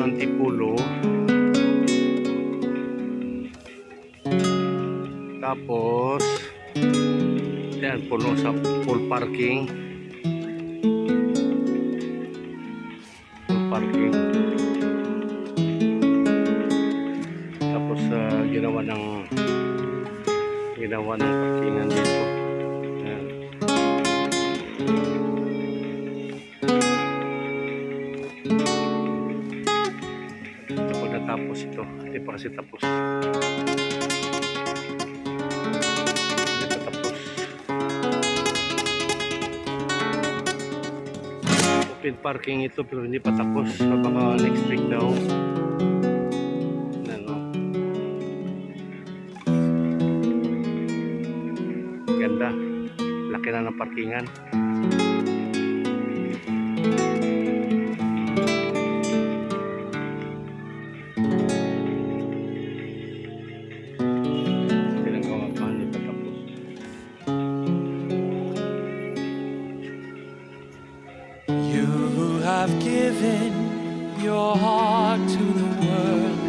Antipolo. Tapos yan, puno sa full parking. Tapos ginawa ng parkingan dito. Yan. Tapos natapos ito. Hindi pa kasi tapos. Hindi pa tapos. Open parking ito pero hindi pa tapos. So baka next week daw. Ano. Ganda. Laki na ng parkingan. I've given your heart to the world,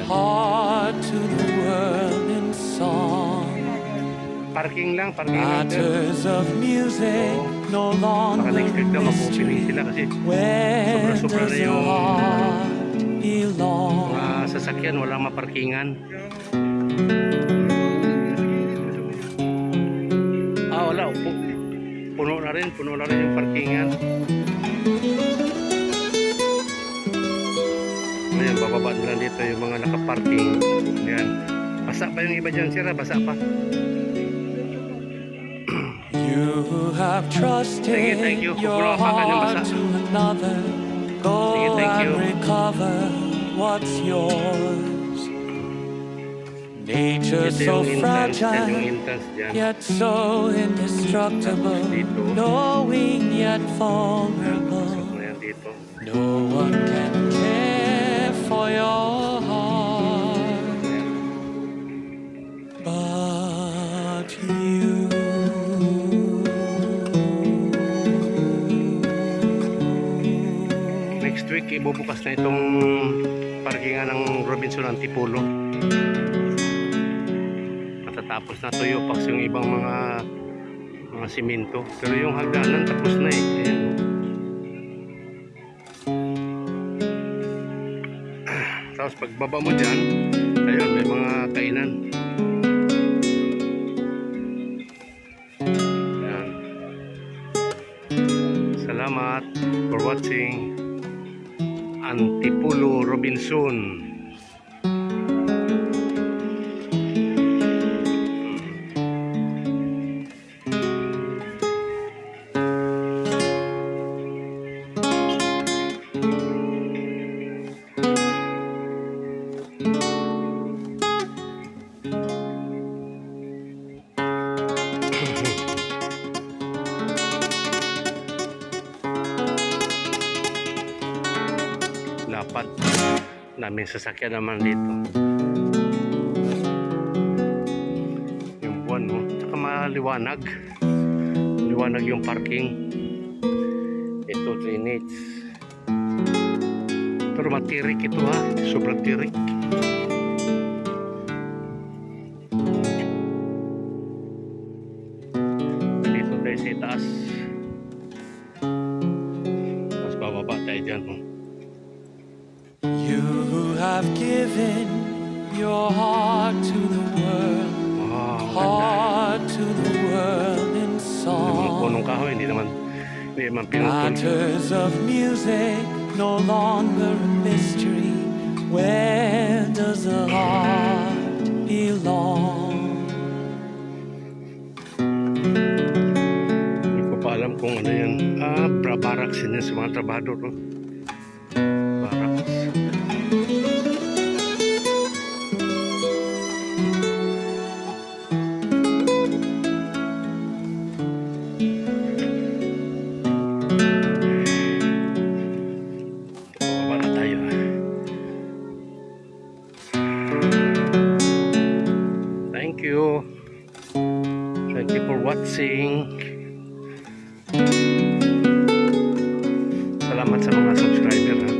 heart to the world in song. Parking lang, parking lang. Matters of music no longer Baka next week daw mag-opening sila kasi sobra-sobra na yung mga sasakyan, walang maparkingan. Wala. Puno na rin yung parkingan. Ayan, bababa na dito yung mga nakaparking. Ayan. Basa pa yung iba dyan, sira. Basa pa. You have trusted thank you. your heart to another. Go and recover what's yours. Nature so fragile, yet so indestructible. Knowing yet vulnerable. No one can care for your heart but you. Next week ibubukas na itong parkingan ng Robinson Antipolo. Matatapos na tuyo pa yung ibang mga simento, pero yung hagdanan tapos na eh. Ayan. Tapos pagbaba mo dyan, ayun, may mga kainan. Ayan. Salamat for watching Antipolo Robinson. Dapat namin sasakyan naman dito yung buwan, no? Tsaka maliwanag yung parking. Ito drainage, pero matirik ito ha, sobrang tirik. Dito tayo sa itaas, mas bababa tayo dyan, no? You have given your heart to the world, heart to the world in song. Punong kahoy, hindi naman pinutol. Matters of music no longer a mystery. Where does the heart belong? Hindi ko pa alam kung ano yan. Barracks yun sa mga trabador, no? Barracks. Thank you for watching. Salamat sa mga subscriber, ha.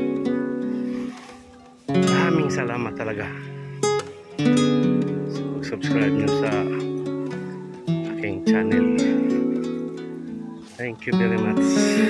salamat talaga sa pag-subscribe nyo sa aking channel. Thank you very much.